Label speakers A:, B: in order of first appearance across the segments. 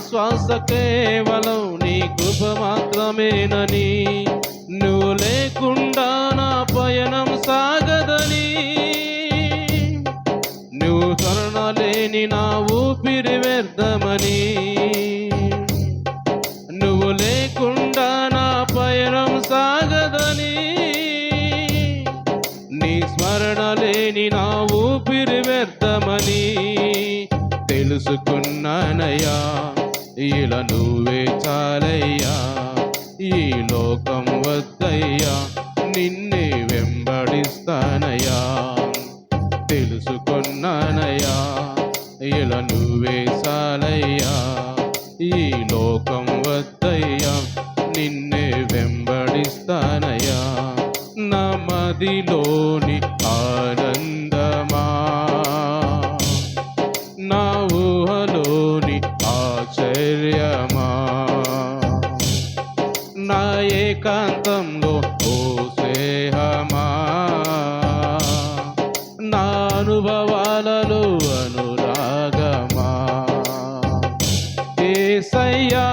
A: శ్వాస కేవలం నీ కృప మాత్రమేనని, నువ్వు లేకుండా నా పయనం సాగదని, నువ్వు కరుణ లేని నా ఊపిరి వ్యర్థమని, నువ్వు లేకుండా నా పయనం సాగదని, నీ స్మరణ లేని నా ఊపిరి వ్యర్థమని తెలుసుకున్నానయ్యా. ఇలా నువ్వే చాలయ్యా, ఈ లోకం వద్దయ్యా, నిన్నే వెంబడిస్తానయ్యా. తెలుసుకున్నానయ్యా, ఇలా నువ్వే చాలయ్యా, ఈ లోకం వద్దయ్యా, నిన్నే వెంబడిస్తానయ్యా. నా మదిలోని ఆనందమా, నా ఊహలోని ఆశ్చర్యమా, నా ఏకాంతంలో ఓ స్నేహమా, నా అనుభవాలలో అనురాగమా. యేసయ్యా,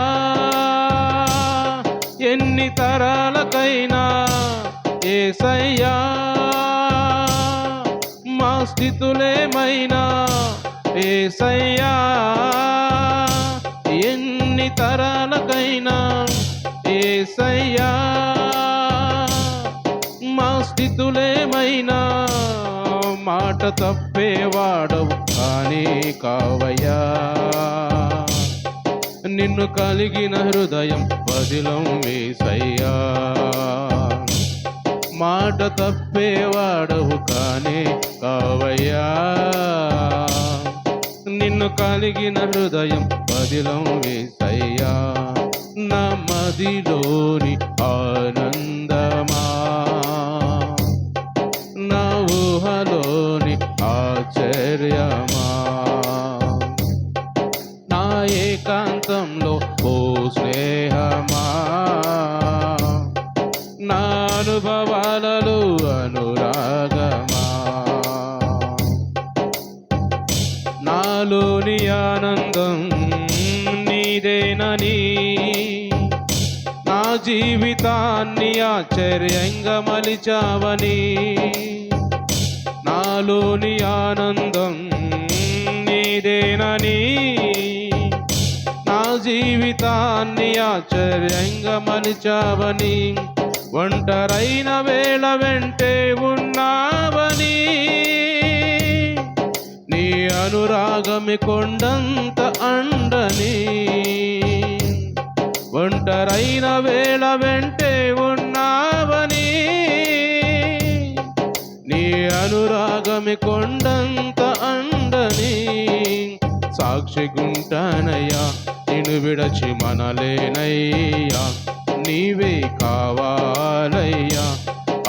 A: ఎన్ని తరాలకైనా యేసయ్యా, మా స్థితులేమైనా యేసయ్యా, ఎన్ని తరాలకైనా యేసయ్యా, మా స్థితులేమైనా మాట తప్పేవాడవు కానీ కావయ్యా. నిన్ను కలిగిన హృదయం పదిలం యేసయ్యా, మాట తప్పేవాడవు కానీ కావయ్యా. నిన్ను కలిగిన హృదయం పదిలం యేసయ్యా. నా మదిలోని ఆనందమా, నా ఊహలోని ఆశ్చర్యమా, నా ఏకాంతంలో ఓ స్నేహమా, నా అనుభవాలలో అనురాగమా. నాలోని ఆనందం నీదేనని, నా జీవితాన్ని ఆశ్చర్యంగా మలిచావని, నాలోని ఆనందం నీదేనని, నా జీవితాన్ని ఆశ్చర్యంగా మలిచావని, ఒంటరైన వేళ వెంటే ఉన్నావని, నీ అనురాగమి కొండంత అండని, ఒంటరైన వేళ వెంటే ఉన్నావని, నీ అనురాగమి కొండంత అండని సాక్షిగుంటానయ్యా. నిన్ను విడచి మనలేనయ్యా, నీవే కావాలయ్యా,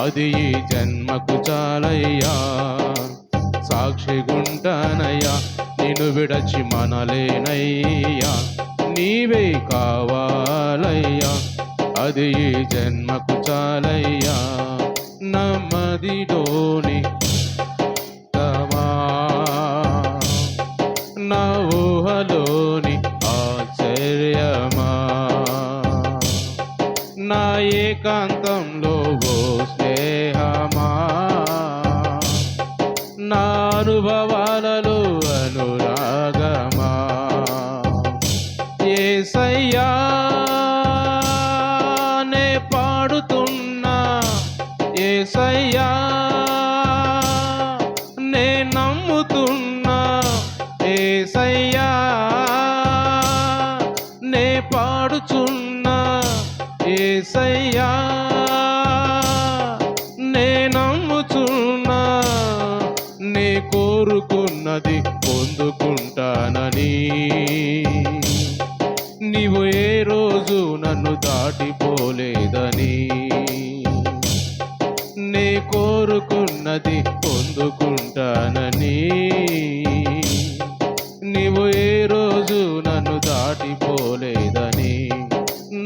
A: అది ఈ జన్మకు చాలయ్యా. సాక్షిగుంటానయ్యా, నిన్ను విడచి మనలేనయ్యా, నీవే కావాలయ్యా, అది ఈ జన్మకు చాలయ్యా. నమ్మదిలోని తమా, నా ఊహలోని ఆశ్చర్యమా, నా ఏకాంతంలో ఓ స్నేహమా, నా అనుభవాలలో అనురాగమా. యేసయ్యా, నే పాడుతున్నా యేసయ్యా, నే నమ్ముతున్నా యేసయ్యా, నే పాడుచున్నా యేసయ్యా, నే నమ్ముచున్నా, నే కోరుకున్నది పొందుకుంటానని, నీవు ఏ రోజు నన్ను దాటిపోలేదని, నే కోరుకున్నది పొందుకుంటానని, నీవు ఏ రోజు నన్ను దాటిపోలేదని.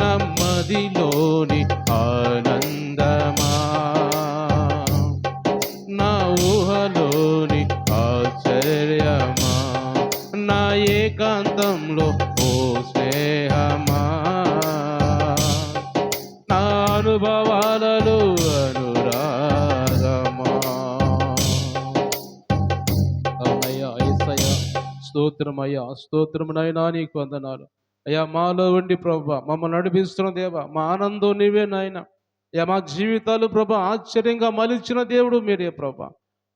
A: నమ్మదిలోని ఆనందమా, నా ఊహలోని ఆశ్చర్యమా, నా ఏకాంతంలో ఓ స్తోత్రమయ్యా, స్తోత్రము నాయనా, నీకు వందనాలు అయ్యా. మాలో ఉండి ప్రభా మమ్మల్ని నడిపిస్తున్న దేవా, మా ఆనందం నీవే నాయన అయ్యా. మా జీవితాలు ప్రభా ఆశ్చర్యంగా మలిచిన దేవుడు మీరే ప్రభా.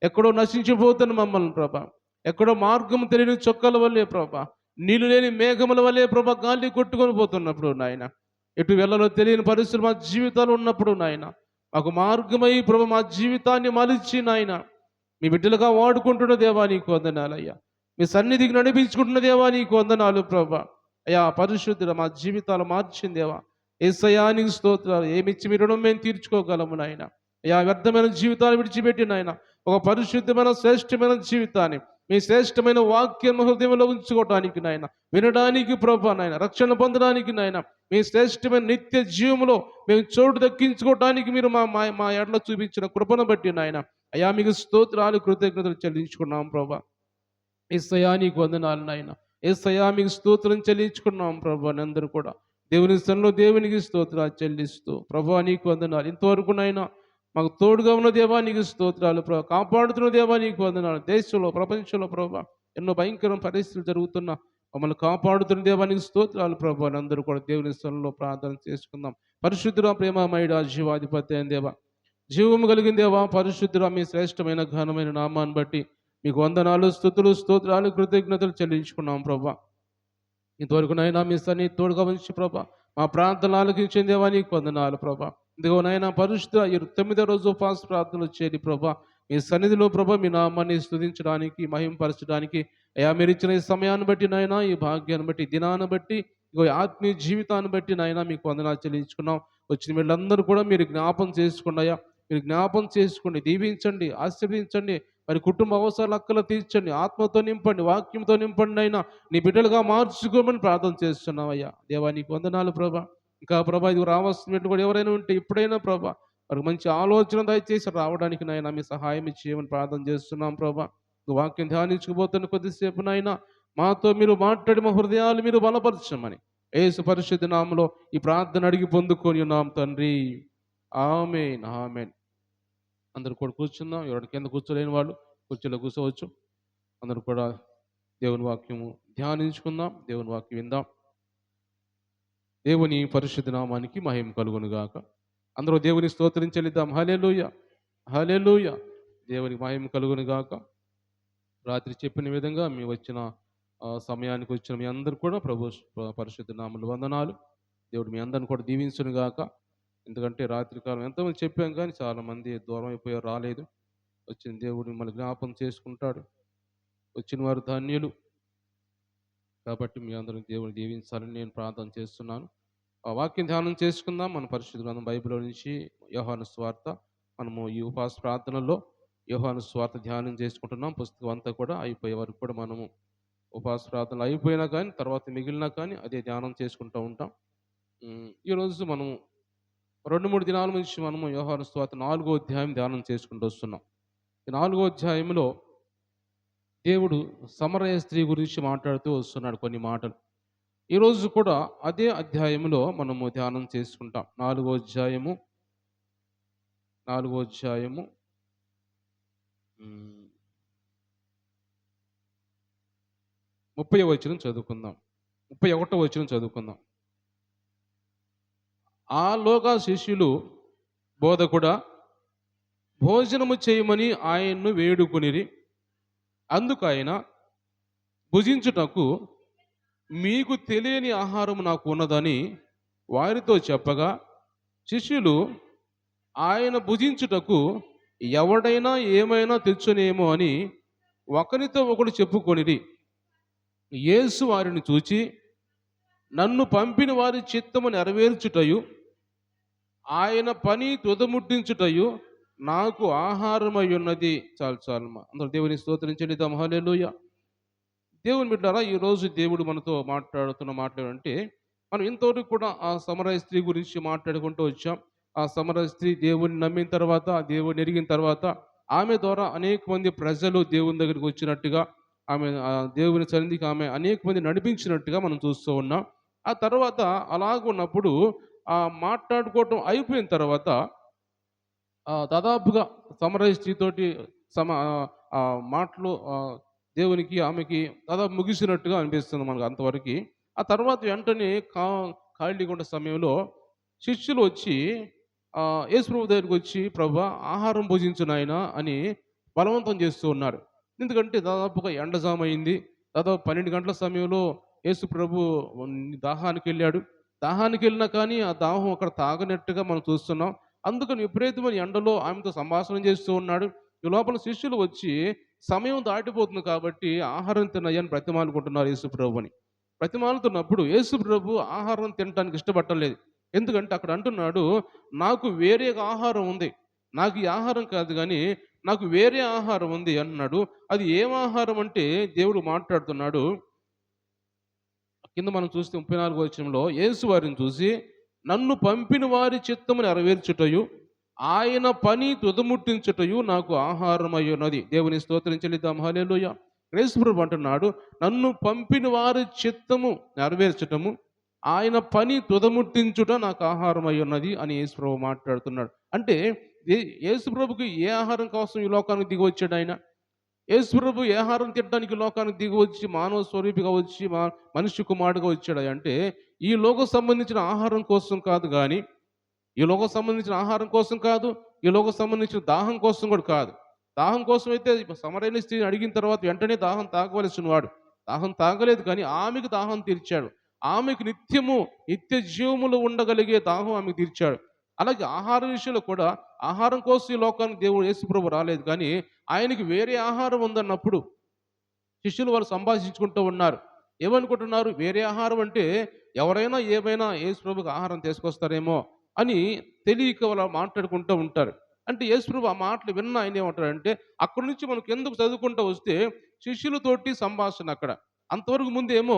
A: ఎక్కడో నశించిపోతున్న మమ్మల్ని ప్రభా, ఎక్కడో మార్గం తెలియని చొక్కల వల్లే ప్రభా, నీళ్ళు లేని మేఘముల వల్లే ప్రభా గాలి కొట్టుకొని పోతున్నప్పుడు నాయన, ఎటు వెళ్ళలో తెలియని పరిస్థితులు మా జీవితాలు ఉన్నప్పుడు నాయన, మాకు మార్గమై ప్రభా మా జీవితాన్ని మలిచి నాయన మీ బిడ్డలుగా వాడుకుంటున్న దేవా నీకు వందనాలయ్యా. మీ సన్నిధికి నడిపించుకుంటున్న దేవా నీకు వందనాలు ప్రభా. అయ్యా పరిశుద్ధుల మా జీవితాలు మార్చింది దేవా. యేసయ్యా నీకు స్తోత్రాలు. ఏమిచ్చి మీ రుణం మేము తీర్చుకోగలము నాయన. అయ్యా వ్యర్థమైన జీవితాలు విడిచిపెట్టి నాయన ఒక పరిశుద్ధమైన శ్రేష్టమైన జీవితాన్ని మీ శ్రేష్టమైన వాక్యం హృదయంలో ఉంచుకోవటానికి నాయన, వినడానికి ప్రభా నాయన, రక్షణ పొందడానికి నాయన, మీ శ్రేష్టమైన నిత్య జీవంలో మేము చోటు దక్కించుకోవటానికి మీరు మా మా ఎడలో చూపించిన కృపను బట్టి నాయన అయ్యా మీకు స్తోత్రాలు కృతజ్ఞతలు చెల్లించుకున్నాం ప్రభా. యేసయ్యా నీకు వందనాలు నాయన. యేసయ్యా మీకు స్తోత్రం చెల్లించుకున్నాం ప్రభా. అందరూ కూడా దేవుని స్థలంలో దేవునికి స్తోత్రాలు చెల్లిస్తూ ప్రభా నీకు వందనాలు. ఇంతవరకు నాయన మాకు తోడుగా ఉన్న దేవా నీకు స్తోత్రాలు ప్రభా. కాపాడుతున్న దేవా నీకు వందనాలు. దేశంలో ప్రపంచంలో ప్రభా ఎన్నో భయంకర పరిస్థితులు జరుగుతున్న మమ్మల్ని కాపాడుతున్న దేవానికి స్తోత్రాలు ప్రభా. అందరూ కూడా దేవుని స్థలంలో ప్రార్థన చేసుకుందాం. పరిశుద్ధుల ప్రేమమయుడా జీవాధిపతి అయిన దేవా, జీవము కలిగిన దేవా, పరిశుద్ధుల మీ శ్రేష్టమైన ఘనమైన నామాన్ని బట్టి మీకు వందనాలు, స్తుతులు, స్తోత్రాలు, కృతజ్ఞతలు చెల్లించుకున్నాం ప్రభా. ఇంతవరకు నైనా మీ సన్ని తోడుగా ఉంచి ప్రభా మా ప్రార్థనలు ఆలకించిన దేవా నీకు వందనాలు ప్రభా. ఇదిగో నైనా పరిశుద్ధ ఈ 9వ రోజు ఉపవాస ప్రార్థనలు చేరి ప్రభా మీ సన్నిధిలో ప్రభా మీ నామాన్ని స్తుతించడానికి మహింపరచడానికి అయ్యా మీరు ఇచ్చిన ఈ సమయాన్ని బట్టి నాయనా, ఈ భాగ్యాన్ని బట్టి, దినాన్ని బట్టి, ఇగో ఆత్మీయ జీవితాన్ని బట్టి నాయనా మీకు వందనాలు చెల్లించుకున్నాం. వచ్చిన వీళ్ళందరూ కూడా మీరు జ్ఞాపం చేసుకున్నాయా, మీరు జ్ఞాపం చేసుకోండి, దీవించండి, ఆశీర్వదించండి. మరి కుటుంబ అవసరాలు అక్కలు తీర్చండి, ఆత్మతో నింపండి, వాక్యంతో నింపండి అయినా నీ బిడ్డలుగా మార్చుకోమని ప్రార్థన చేస్తున్నావయ్యా. దేవా నీకు వందనాలు ప్రభా. ఇంకా ప్రభా ఇది రావాల్సిన కూడా ఎవరైనా ఉంటే ఇప్పుడైనా ప్రభా వారికి మంచి ఆలోచన దయచేసి రావడానికి నాయన మీ సహాయం చేయమని ప్రార్థన చేస్తున్నాం ప్రభా. వాక్యం ధ్యానించుకుపోతున్న కొద్దిసేపు నాయన మాతో మీరు మాట్లాడి మా హృదయాలు మీరు బలపరచమని యేసు పరిశుద్ధ నామములో ఈ ప్రార్థన అడిగి పొందుకొని ఉన్నాం తండ్రి. ఆమేన్, ఆమేన్. అందరూ కూడా కూర్చుందాం. ఎవరి కింద కూర్చోలేని వాళ్ళు కుర్చీలో కూర్చోవచ్చు. అందరూ కూడా దేవుని వాక్యము ధ్యానించుకుందాం, దేవుని వాక్యం విందాం. దేవుని పరిశుద్ధ నామానికి మహిమ కలుగును గాక. అందరూ దేవుని స్తోత్రం చెల్లిద్దాం. హల్లెలూయా, హల్లెలూయా. దేవునికి మహిమ కలుగును గాక. రాత్రి చెప్పిన విధంగా మీ వచ్చిన సమయానికి వచ్చిన మీ అందరూ కూడా ప్రభు పరిశుద్ధ నామములు వందనాలు. దేవుడు మీ అందరిని కూడా దీవించును గాక. ఎందుకంటే రాత్రికాలం ఎంతోమంది చెప్పాం కానీ చాలామంది దూరం అయిపోయారు, రాలేదు. వచ్చిన దేవుడు మిమ్మల్ని జ్ఞాపం చేసుకుంటాడు. వచ్చిన వారు ధన్యులు. కాబట్టి మీ అందరూ దేవుని దీవించాలని నేను ప్రార్థన చేస్తున్నాను. ఆ వాక్యం ధ్యానం చేసుకుందాం. మన పరిశుద్ధ గ్రంథం బైబిల్లో నుంచి యోహాను సువార్త. మనము ఈ ఉపవాస ప్రార్థనలో యోహాను సువార్త ధ్యానం చేసుకుంటున్నాం. పుస్తకం అంతా కూడా అయిపోయే వరకు కూడా మనము ఉపవాస ప్రార్థనలు అయిపోయినా కానీ తర్వాత మిగిలినా కానీ అదే ధ్యానం చేసుకుంటూ ఉంటాం. ఈరోజు మనము 2-3 దినాల నుంచి మనము యోహాను సువార్త 4వ అధ్యాయం ధ్యానం చేసుకుంటూ వస్తున్నాం. ఈ 4వ అధ్యాయంలో దేవుడు సమరయ స్త్రీ గురించి మాట్లాడుతూ వస్తున్నాడు కొన్ని మాటలు. ఈరోజు కూడా అదే అధ్యాయంలో మనము ధ్యానం చేసుకుంటాం. 4వ అధ్యాయము 30వ వచనం చదువుకుందాం. 31వ వచనం చదువుకుందాం. ఆ లోక శిష్యులు బోధకుడా భోజనము చేయమని ఆయన్ను వేడుకొనిరి. అందుకు ఆయన భుజించుటకు మీకు తెలియని ఆహారం నాకు ఉన్నదని వారితో చెప్పగా శిష్యులు ఆయన భుజించుటకు ఎవడైనా ఏమైనా తెచ్చునేమో అని ఒకరితో ఒకడు చెప్పుకొనిరి. యేసు వారిని చూచి నన్ను పంపిన వారి చిత్తము నెరవేర్చుటయు ఆయన పని తుదముట్టించుటయు నాకు ఆహారమై ఉన్నది. చాలు చాలు అందరూ దేవుని స్తోత్రం చెల్లిద్దాం. హల్లెలూయా. దేవుని బిడ్డలారా, ఈరోజు దేవుడు మనతో మాట్లాడుతున్న మాటలు అంటే మనం ఇంతవరకు కూడా ఆ సమరయ స్త్రీ గురించి మాట్లాడుకుంటూ వచ్చాం. ఆ సమరయ స్త్రీ దేవుని నమ్మిన తర్వాత, దేవుని ఎరిగిన తర్వాత ఆమె ద్వారా అనేక మంది ప్రజలు దేవుని దగ్గరికి వచ్చినట్టుగా, ఆమె దేవుని సన్నిధికి ఆమె అనేక మంది నడిపించినట్టుగా మనం చూస్తూ ఉన్నాం. ఆ తర్వాత అలాగున్నప్పుడు ఆ మాట్లాడుకోవటం అయిపోయిన తర్వాత దాదాపుగా సమరయ స్త్రీతోటి మాటలు దేవునికి ఆమెకి దాదాపు ముగిసినట్టుగా అనిపిస్తుంది మనకు అంతవరకు. ఆ తర్వాత వెంటనే ఖాళీగా ఉన్న సమయంలో శిష్యులు వచ్చి యేసుప్రభు దగ్గరికొచ్చి "ప్రభువా ఆహారం భుజించు నాయనా" అని బలవంతం చేస్తూ ఉన్నారు. ఎందుకంటే దాదాపుగా ఎండజామయింది. దాదాపు 12 గంటల సమయంలో యేసుప్రభు దాహానికెళ్ళాడు. దాహానికెళ్ళినా కానీ ఆ దాహం అక్కడ తాగనట్టుగా మనం చూస్తున్నాం. అందుకని విపరీతమైన ఎండలో ఆమెతో సంభాషణ చేస్తూ ఉన్నాడు. ఈ లోపల శిష్యులు వచ్చి సమయం దాటిపోతుంది కాబట్టి ఆహారం తినయ్యా అని బ్రతిమాలుకుంటున్నారు యేసుప్రభుని. బ్రతిమాలుతున్నప్పుడు యేసుప్రభు ఆహారం తినటానికి ఇష్టపడటం లేదు. ఎందుకంటే అక్కడ అంటున్నాడు, "నాకు వేరే ఆహారం ఉంది. నాకు ఈ ఆహారం కాదు గానీ, నాకు వేరే ఆహారం ఉంది" అంటున్నాడు. అది ఏం ఆహారం అంటే దేవుడు మాట్లాడుతున్నాడు. కింద మనం చూస్తే 34వ వచనంలో యేసు వారిని చూసి, "నన్ను పంపిన వారి చిత్తము నెరవేర్చుటయు, ఆయన పని తుదముట్టించుటయు నాకు ఆహారమయ్యున్నది." దేవుని స్తోత్రం చెల్లిద్దాం. హల్లెలూయా. యేసుప్రభు అంటున్నాడు, "నన్ను పంపిన వారి చిత్తము నెరవేర్చటము, ఆయన పని తుదముట్టించుట నాకు ఆహారమయ్యున్నది" అని యేసుప్రభు మాట్లాడుతున్నాడు. అంటే యేసుప్రభుకి ఏ ఆహారం కోసం ఈ లోకానికి దిగి వచ్చాడు ఆయన? యేసుప్రభు ఏ ఆహారం తినడానికి లోకానికి దిగి వచ్చి మానవ స్వరూపిగా వచ్చి మనిషి కుమారుడుగా వచ్చాడు అంటే ఈ లోకం సంబంధించిన ఆహారం కోసం కాదు కానీ, ఈ లోకం సంబంధించిన ఆహారం కోసం కాదు, ఈ లోకం సంబంధించిన దాహం కోసం కూడా కాదు. దాహం కోసం అయితే సమరయన స్త్రీని అడిగిన తర్వాత వెంటనే దాహం తాగవలసిన వాడు దాహం తాగలేదు, కానీ ఆమెకు దాహం తీర్చాడు. ఆమెకు నిత్య జీవములు ఉండగలిగే దాహం ఆమెకు తీర్చాడు. అలాగే ఆహారం విషయంలో కూడా ఆహారం కోసం ఈ లోకానికి దేవుడు యేసుప్రభు రాలేదు, కానీ ఆయనకి వేరే ఆహారం ఉందన్నప్పుడు శిష్యులు వాళ్ళు సంభాషించుకుంటూ ఉన్నారు. ఏమనుకుంటున్నారు? వేరే ఆహారం అంటే ఎవరైనా ఏమైనా యేసుప్రభుకి ఆహారం తీసుకొస్తారేమో అని తెలియక వాళ్ళు మాట్లాడుకుంటూ ఉంటారు. అంటే యేసుప్రభు ఆ మాటలు విన్న ఆయన ఏమంటారంటే, అక్కడి నుంచి మనం కిందకు చదువుకుంటూ వస్తే శిష్యులతోటి సంభాషణ అక్కడ. అంతవరకు ముందేమో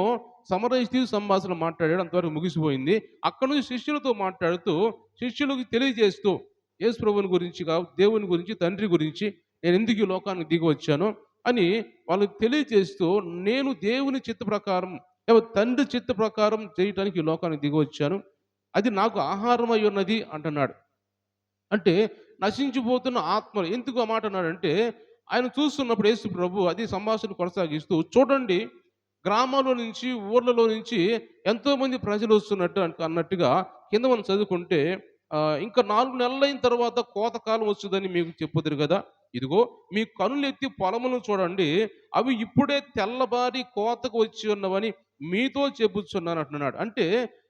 A: సమరయ సంభాషణ మాట్లాడాడు, అంతవరకు ముగిసిపోయింది. అక్కడి నుంచి శిష్యులతో మాట్లాడుతూ శిష్యులకు తెలియజేస్తూ యేసుప్రభుని గురించి దేవుని గురించి, తండ్రి గురించి, నేను ఎందుకు ఈ లోకానికి దిగి వచ్చానో అని వాళ్ళకి తెలియజేస్తూ, నేను దేవుని చిత్త ప్రకారం తండ్రి చిత్త ప్రకారం చేయటానికి ఈ లోకానికి దిగి వచ్చాను, అది నాకు ఆహారం అయి ఉన్నది అంటున్నాడు. అంటే నశించిపోతున్న ఆత్మలు ఎందుకు ఆ మాట అన్నాడంటే, ఆయన చూస్తున్నప్పుడు యేసు ప్రభు అది సంభాషణ కొనసాగిస్తూ, చూడండి గ్రామాల్లో నుంచి ఊర్లలో నుంచి ఎంతోమంది ప్రజలు వస్తున్నట్టు అన్నట్టుగా కింద మనం చదువుకుంటే ఇంకా 4 నెలలైన తర్వాత కోతకాలం వస్తుందని మీకు చెప్పుదురు కదా, ఇదిగో మీ కనులెత్తి పొలములను చూడండి, అవి ఇప్పుడే తెల్లబారి కోతకు వచ్చి ఉన్నవని మీతో చెప్పుచున్నాను అంటున్నాడు. అంటే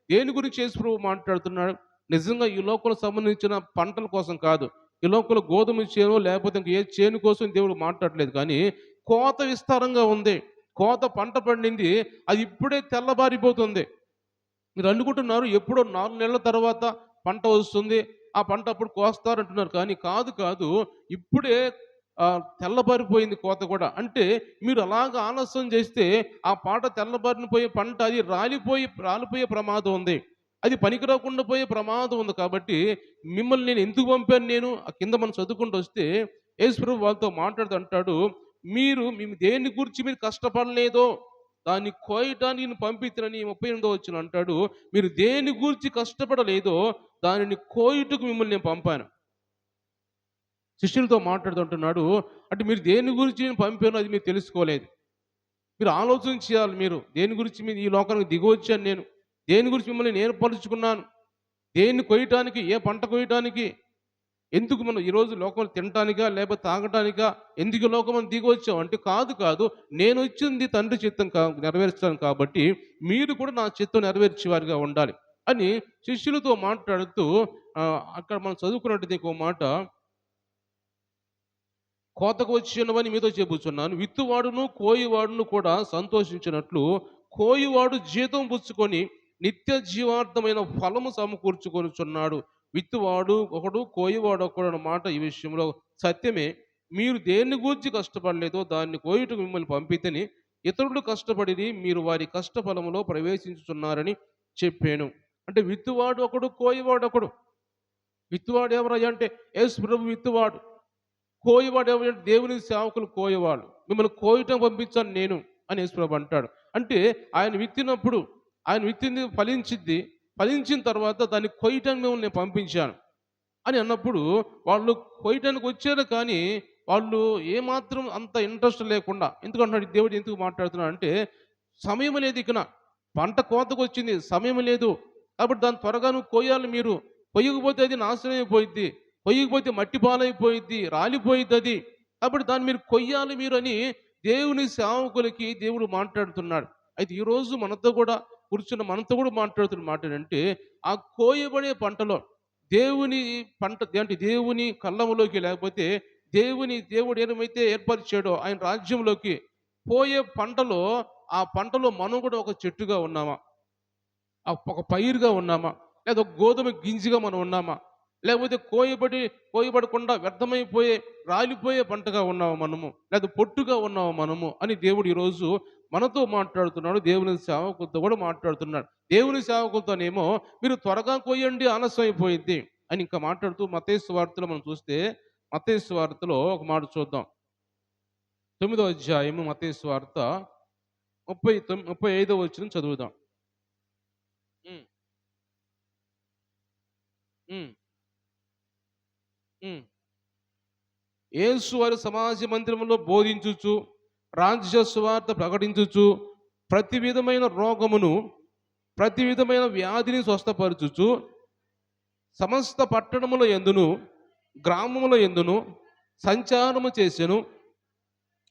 A: దేని గురించి యేసు ప్రభు మాట్లాడుతున్నాడు? నిజంగా ఈ లోకంలో సంబంధించిన పంటల కోసం కాదు, ఈ లోకంలో గోధుమ చేను లేకపోతే ఇంక ఏ చేను కోసం దేవుడు మాట్లాడలేదు, కానీ కోత విస్తారంగా ఉంది, కోత పంట పండింది, అది ఇప్పుడే తెల్లబారిపోతుంది. మీరు అనుకుంటున్నారు ఎప్పుడో 4 నెలల తర్వాత పంట వస్తుంది, ఆ పంట అప్పుడు కోస్తారు అంటున్నారు, కానీ కాదు ఇప్పుడే తెల్లబారిపోయింది కోత కూడా. అంటే మీరు అలాగ ఆలస్యం చేస్తే ఆ తెల్లబారిన పోయే పంట అది రాలిపోయే ప్రమాదం ఉంది, అది పనికి రాకుండా పోయే ప్రమాదం ఉంది. కాబట్టి మిమ్మల్ని నేను ఎందుకు పంపాను? నేను ఆ కింద మనం చదువుకుంటూ వస్తే యేసుప్రభు వాళ్ళతో మాట్లాడుతూ అంటాడు, మేము దేని గురించి మీరు కష్టపడలేదో దాన్ని కోయటానికి నేను పంపించనని 38వ వచనం అంటాడు. మీరు దేని గురించి కష్టపడలేదో దానిని కోయుటకు మిమ్మల్ని నేను పంపాను. శిష్యులతో మాట్లాడుతుంటున్నాడు, అంటే మీరు దేని గురించి నేను పంపానో అది మీరు తెలుసుకోలేదు. మీరు ఆలోచన చేయాలి. మీరు దేని గురించి మీరు ఈ లోకానికి దిగొచ్చాను నేను, దేని గురించి మిమ్మల్ని నేను పరుచుకున్నాను, దేన్ని కొయ్యటానికి, ఏ పంట కొయ్యటానికి, ఎందుకు మనం ఈరోజు లోకంలో తినటానికా లేకపోతే తాగటానికా ఎందుకు లోకం మనం దిగి వచ్చాం అంటే కాదు నేను వచ్చింది తండ్రి చిత్తం నెరవేర్చాను, కాబట్టి మీరు కూడా నా చిత్తం నెరవేర్చేవారిగా ఉండాలి అని శిష్యులతో మాట్లాడుతూ అక్కడ మనం చదువుకున్నట్టు ఇంకో మాట, కోతకు వచ్చినవని మీతో చెబుతున్నాను, విత్తువాడును కోయివాడును కూడా సంతోషించినట్లు కోయివాడు జీతం పుచ్చుకొని నిత్య జీవార్థమైన ఫలము సమకూర్చుకొనిచున్నాడు. విత్తువాడు ఒకడు కోయివాడు ఒకడు అన్నమాట ఈ విషయంలో సత్యమే. మీరు దేన్ని గూర్చి కష్టపడలేదో దాన్ని కోయుటకు మిమ్మల్ని పంపితేని ఇతరులు కష్టపడి మీరు వారి కష్టఫలములో ప్రవేశించుతున్నారని చెప్పాను. అంటే విత్తువాడు ఒకడు, కోయివాడు ఒకడు. విత్తువాడు ఎవరయ్యా అంటే యేసు ప్రభు విత్తువాడు. కోయవాడు ఎవరంటే దేవుని సేవకులు కోయవాడు. మిమ్మల్ని కోయటం పంపించాను నేను అని యేసు ప్రభు అంటాడు. అంటే ఆయన విత్తినప్పుడు ఆయన విత్తింది ఫలించిద్ది, ఫలించిన తర్వాత దాన్ని కొయ్యటానికి మిమ్మల్ని నేను పంపించాను అని అన్నప్పుడు వాళ్ళు కొయ్యటానికి వచ్చారు, కానీ వాళ్ళు ఏమాత్రం అంత ఇంట్రెస్ట్ లేకుండా, ఎందుకంటున్నాడు దేవుడు ఎందుకు మాట్లాడుతున్నాడు అంటే, సమయం లేదు ఇకన. పంట కోతకొచ్చింది, సమయం లేదు. కాబట్టి దాన్ని త్వరగా నువ్వు కోయాలి మీరు. కొయ్యకపోతే అది నాశనం అయిపోయిద్ది. కొయ్యకపోతే మట్టి పాలైపోయిద్ది, రాలిపోయిద్దది. కాబట్టి దాన్ని మీరు కొయ్యాలి మీరు అని దేవుని సేవకులకి దేవుడు మాట్లాడుతున్నాడు. అయితే ఈరోజు మనతో కూడా కూర్చున్న మనతో కూడా మాట్లాడుతున్న మాట ఏంటంటే, ఆ కోయబడే పంటలో దేవుని పంట అంటే దేవుని కళ్ళములోకి, లేకపోతే దేవుడు ఏమైతే ఏర్పరిచాడో ఆయన రాజ్యంలోకి పోయే పంటలో, ఆ పంటలో మనం కూడా ఒక చెట్టుగా ఉన్నామా? ఒక పైరుగా ఉన్నామా? లేదా ఒక గోధుమ గింజగా మనం ఉన్నామా? లేకపోతే కోయబడకుండా వ్యర్థమైపోయే, రాలిపోయే పంటగా ఉన్నామా మనము? లేదా పొట్టుగా ఉన్నామా మనము? అని దేవుడు ఈరోజు మనతో మాట్లాడుతున్నాడు. దేవుని సేవకులతో కూడా మాట్లాడుతున్నాడు. దేవుని సేవకులతోనేమో మీరు త్వరగా కోయండి, ఆలస్యం అయిపోయిద్ది అని ఇంకా మాట్లాడుతూ మత్తయి సువార్తలో మనం చూస్తే, మత్తయి సువార్తలో ఒక మాట చూద్దాం. 9వ అధ్యాయము మత్తయి సువార్త 35వ వచనం చదువుదాం. హ్మ్. హ్మ్. హ్మ్. యేసు వారు సమాజ మందిరంలో బోధించుచు, రాజ్య సువార్త ప్రకటించుచు, ప్రతి విధమైన రోగమును, ప్రతి విధమైన వ్యాధిని స్వస్థపరచుచు, సమస్త పట్టణముల యందును, గ్రామముల యందును సంచారము చేసెను.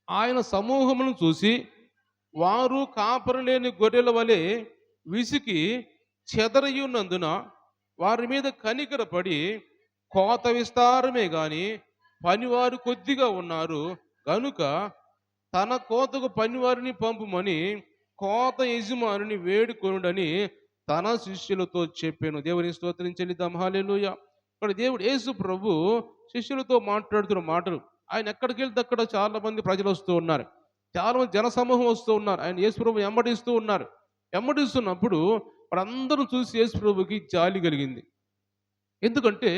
A: ఆయన సమూహమును చూసి వారు కాపరి లేని గొర్రెల వలె విసికి చెదరయున్నందున వారి మీద కనికరపడి, కోత విస్తారమే గాని పనివారు కొద్దిగా ఉన్నారు గనుక తన కోతకు పనివారిని పంపుమని కోత యజమానిని వేడుకొనుడని తన శిష్యులతో చెప్పాను. దేవుని స్తోత్రం చెల్లిద్దాం. హల్లెలూయా. ఇక్కడ దేవుడు యేసు ప్రభు శిష్యులతో మాట్లాడుతున్న మాటలు. ఆయన ఎక్కడికి వెళ్తే అక్కడ చాలా మంది ప్రజలు వస్తూ ఉన్నారు. చాలా మంది జనసమూహం వస్తూ ఉన్నారు. ఆయన యేసు ప్రభు వెంబడిస్తూ ఉన్నారు. వెంబడిస్తున్నప్పుడు వారందరూ చూసి యేసు ప్రభుకి జాలి కలిగింది. ఎందుకంటే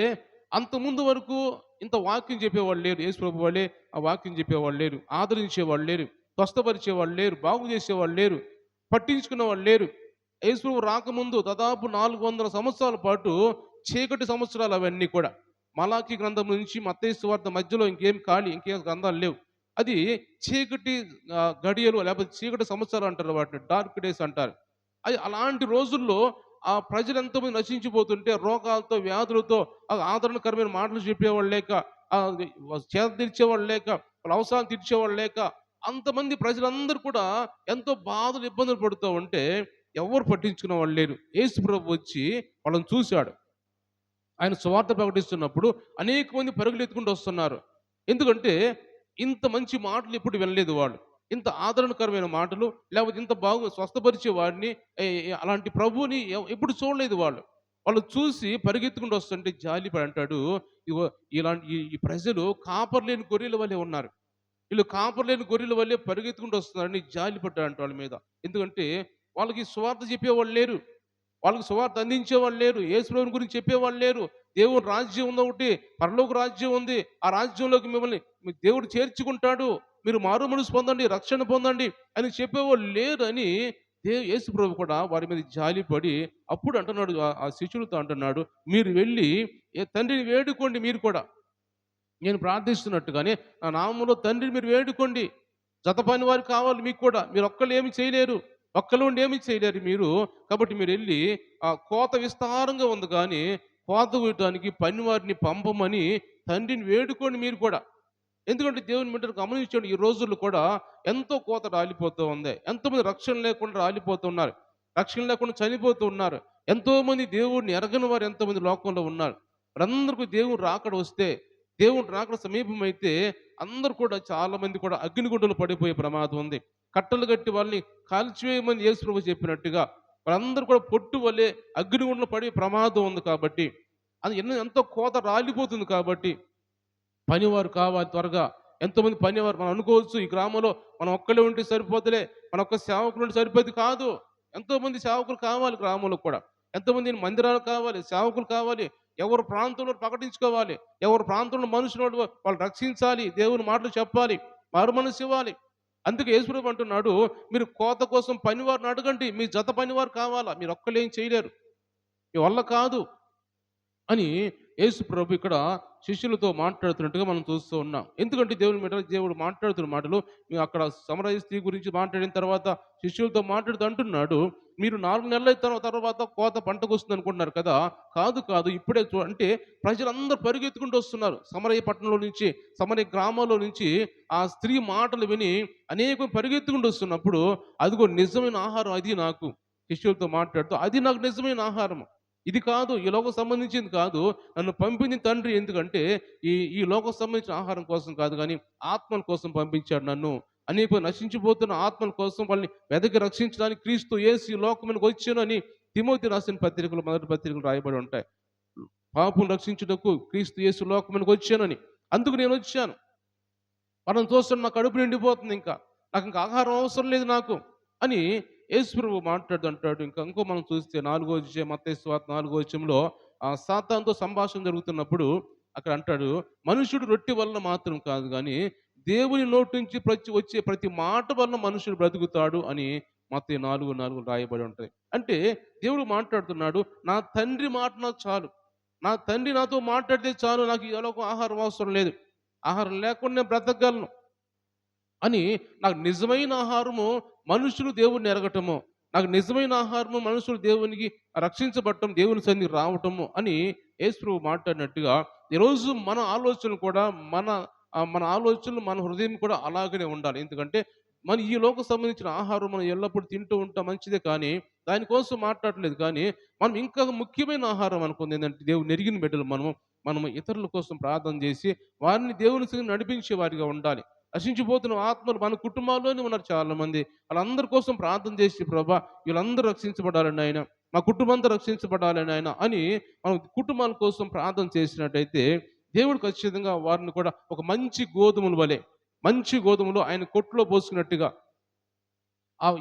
A: అంతకుముందు వరకు ఇంత వాక్యం చెప్పేవాళ్ళు లేరు. యేసు ప్రభు వాళ్ళే ఆ వాక్యం చెప్పేవాళ్ళు లేరు. ఆదరించేవాళ్ళు లేరు. స్వస్థపరిచేవాళ్ళు లేరు. బాగు చేసేవాళ్ళు లేరు. పట్టించుకునే వాళ్ళు లేరు. యేసు ప్రభు రాకముందు దాదాపు 400 సంవత్సరాల పాటు చీకటి సంవత్సరాలు అవన్నీ కూడా. మలాకీ గ్రంథం నుంచి మత్తయి సువార్త మధ్యలో ఇంకేం గ్రంథాలు లేవు. అది చీకటి గడియలు, లేకపోతే చీకటి సంవత్సరాలు అంటారు వాటిని. డార్క్ డేస్ అంటారు. అది అలాంటి రోజుల్లో ఆ ప్రజలు ఎంతోమంది నశించిపోతుంటే, రోగాలతో, వ్యాధులతో, ఆదరణకరమైన మాటలు చెప్పేవాళ్ళు లేక, చేత తీర్చేవాళ్ళు లేక, వాళ్ళ అవసరాలు తీర్చేవాళ్ళు లేక, అంతమంది ప్రజలందరూ కూడా ఎంతో బాధలు, ఇబ్బందులు పడుతూ ఉంటే ఎవరు పట్టించుకునే వాళ్ళు లేరు. యేసు ప్రభు వచ్చి వాళ్ళని చూశాడు. ఆయన సువార్త ప్రకటిస్తున్నప్పుడు అనేక మంది పరుగులు ఎత్తుకుంటూ వస్తున్నారు. ఎందుకంటే ఇంత మంచి మాటలు ఎప్పుడు వినలేదు వాళ్ళు. ఇంత ఆదరణకరమైన మాటలు, లేకపోతే ఇంత బాగా స్వస్థపరిచే వాడిని, అలాంటి ప్రభువుని ఎప్పుడు చూడలేదు వాళ్ళు. వాళ్ళు చూసి పరిగెత్తుకుంటూ వస్తుంటే జాలిపడి అంటాడు, ఇగో ఇలాంటి ఈ ప్రజలు కాపర్లేని గొర్రెల వలె ఉన్నారు. వీళ్ళు కాపర్లేని గొర్రెల వల్లే పరిగెత్తుకుంటూ వస్తున్నారని జాలిపడ్డాడంట వాళ్ళ మీద. ఎందుకంటే వాళ్ళకి సువార్త చెప్పేవాళ్ళు లేరు. వాళ్ళకి సువార్త అందించేవాళ్ళు లేరు. యేసుప్రభుని గురించి చెప్పేవాళ్ళు లేరు. దేవుని రాజ్యం ఉంది ఒకటి, పరలోక రాజ్యం ఉంది. ఆ రాజ్యంలోకి మిమ్మల్ని మీ దేవుడు చేర్చుకుంటాడు. మీరు మారు మనసు పొందండి, రక్షణ పొందండి అని చెప్పేవాళ్ళు లేరని యేసుప్రభు కూడా వారి మీద జాలిపడి అప్పుడు అంటున్నాడు, ఆ శిష్యులతో అంటున్నాడు, మీరు వెళ్ళి తండ్రిని వేడుకోండి మీరు కూడా. నేను ప్రార్థిస్తున్నట్టుగానే నా నామములో తండ్రిని మీరు వేడుకోండి. జత పని వారు కావాలి మీకు కూడా. మీరు ఒక్కళ్ళు ఏమి చేయలేరు. ఒక్కళ్ళు ఉండి ఏమి చేయలేరు మీరు. కాబట్టి మీరు వెళ్ళి ఆ కోత విస్తారంగా ఉంది కానీ కోత కోయటానికి పనివారిని పంపమని తండ్రిని వేడుకోండి మీరు కూడా. ఎందుకంటే దేవుని బిడ్డలు గమనించండి, ఈ రోజుల్లో కూడా ఎంతో కోత రాలిపోతూ ఉంది. ఎంతోమంది రక్షణ లేకుండా రాలిపోతున్నారు. రక్షణ లేకుండా చనిపోతూ ఉన్నారు. ఎంతోమంది దేవుడిని ఎరగని వారు ఎంతోమంది లోకంలో ఉన్నారు. వారందరికీ దేవుడు రాకడ వస్తే, దేవుడు రాకడ సమీపమైతే అందరూ కూడా చాలా మంది కూడా అగ్నిగుండలు పడిపోయే ప్రమాదం ఉంది. కట్టలు కట్టి వాళ్ళని కాల్చివేయమని యేసు ప్రభు చెప్పినట్టుగా వాళ్ళందరూ కూడా పొట్టు వలె అగ్నిగుండలు పడే ప్రమాదం ఉంది. కాబట్టి అది ఎంతో కోత రాలిపోతుంది. కాబట్టి పనివారు కావాలి త్వరగా. ఎంతోమంది పనివారు మనం అనుకోవచ్చు, ఈ గ్రామంలో మనం ఒక్కడే ఉంటే సరిపోతులే, మన ఒక్క సేవకులు ఉంటే సరిపోతుంది. కాదు, ఎంతోమంది సేవకులు కావాలి గ్రామంలో కూడా. ఎంతోమంది మందిరాలు కావాలి, సేవకులు కావాలి. ఎవరి ప్రాంతంలో ప్రకటించుకోవాలి. ఎవరి ప్రాంతంలో మనుషులు వాళ్ళు రక్షించాలి, దేవుని మాటలు చెప్పాలి, మారు మనసు ఇవ్వాలి. అందుకే యేసుప్రభు అంటున్నాడు, మీరు కోత కోసం పనివారిని అడగండి. మీ జత పనివారు కావాలా, మీరు ఒక్కళ్ళు ఏం చేయలేరు, మీ వల్ల కాదు అని యేసు ప్రభు ఇక్కడ శిష్యులతో మాట్లాడుతున్నట్టుగా మనం చూస్తూ ఉన్నాం. ఎందుకంటే దేవుని మీద దేవుడు మాట్లాడుతున్న మాటలు అక్కడ సమరయ స్త్రీ గురించి మాట్లాడిన తర్వాత శిష్యులతో మాట్లాడుతూ అంటున్నాడు, మీరు 4 నెలల తర్వాత కోత పంటకొస్తుంది అనుకుంటున్నారు కదా! కాదు కాదు ఇప్పుడే అంటే ప్రజలందరూ పరిగెత్తుకుంటూ వస్తున్నారు. సమరయ పట్టణంలో నుంచి, సమరయ గ్రామాల్లో నుంచి ఆ స్త్రీ మాటలు విని అనేకులు పరిగెత్తుకుంటూ వస్తున్నప్పుడు, అదిగో నిజమైన ఆహారం అది నాకు శిష్యులతో మాట్లాడుతూ, అది నాకు నిజమైన ఆహారం. ఇది కాదు, ఈ లోకం సంబంధించింది కాదు. నన్ను పంపింది తండ్రి ఎందుకంటే ఈ ఈ లోకం సంబంధించిన ఆహారం కోసం కాదు గానీ, ఆత్మల కోసం పంపించాడు నన్ను. అనేకులు నశించిపోతున్న ఆత్మల కోసం వాళ్ళని వెదకి రక్షించడానికి క్రీస్తు యేసు ఈ లోకమునకు వచ్చాను అని తిమోతి రాసిన పత్రికలు, మొదటి పత్రికలు రాయబడి ఉంటాయి. పాపులను రక్షించుటకు క్రీస్తు యేసు లోకమునకు వచ్చానని. అందుకు నేనొచ్చాను. వాళ్ళని చూస్తుంటే నా కడుపు నిండిపోతుంది ఇంకా. నాకింక ఆహారం అవసరం లేదు నాకు అని యేసు ప్రభువు మాట్లాడుతుంటాడు. ఇంకా ఇంకో మనం చూస్తే 4వ అధ్యాయం మత్తయి సువార్త 4వ అధ్యాయంలో సాతానుతో సంభాషణ జరుగుతున్నప్పుడు అక్కడ అంటాడు, మనుషుడు రొట్టె వలన మాత్రం కాదు గానీ దేవుని నోటి నుంచి వచ్చే ప్రతి మాట వలన మనుషుడు బ్రతుకుతాడు అని మత్తయి 4:4 రాయబడి ఉంటది. అంటే దేవుడు మాట్లాడుతున్నాడు, నా తండ్రి మాట నాకు చాలు. నా తండ్రి నాతో మాట్లాడితే చాలు. నాకు ఈ లోకం ఆహారం అవసరం లేదు. ఆహారం లేకుండా నేను బ్రతకగలను అని. నాకు నిజమైన ఆహారము మనుషులు దేవుణ్ణి ఎరగటము, నాకు నిజమైన ఆహారము మనుషులు దేవునికి రక్షించబడటం, దేవుని సన్నిధికి రావటము అని యేసు ప్రభువు మాట్లాడినట్టుగా ఈరోజు మన ఆలోచనలు కూడా మన ఆలోచనలు, మన హృదయం కూడా అలాగనే ఉండాలి. ఎందుకంటే మన ఈ లోకం సంబంధించిన ఆహారం మనం ఎల్లప్పుడూ తింటూ ఉంటాం, మంచిదే. కానీ దానికోసం మాట్లాడలేదు. కానీ మనం ఇంకా ముఖ్యమైన ఆహారం అనుకుంది ఏంటంటే దేవుడు నెరిగిన బిడ్డలు మనము ఇతరుల కోసం ప్రార్థన చేసి వారిని దేవుని సన్నిధికి నడిపించే వారిగా ఉండాలి. నశించిపోతున్న ఆత్మలు మన కుటుంబాల్లోనే ఉన్నారు చాలా మంది. వాళ్ళందరి కోసం ప్రార్థన చేసి, ప్రభా వీళ్ళందరూ రక్షించబడాలని ఆయన, మా కుటుంబం అంతా రక్షించబడాలని ఆయన అని మనం కుటుంబాల కోసం ప్రార్థన చేసినట్టయితే దేవుడు ఖచ్చితంగా వారిని కూడా ఒక మంచి గోధుమల వలె, మంచి గోధుమలు ఆయన కొట్టులో పోసుకున్నట్టుగా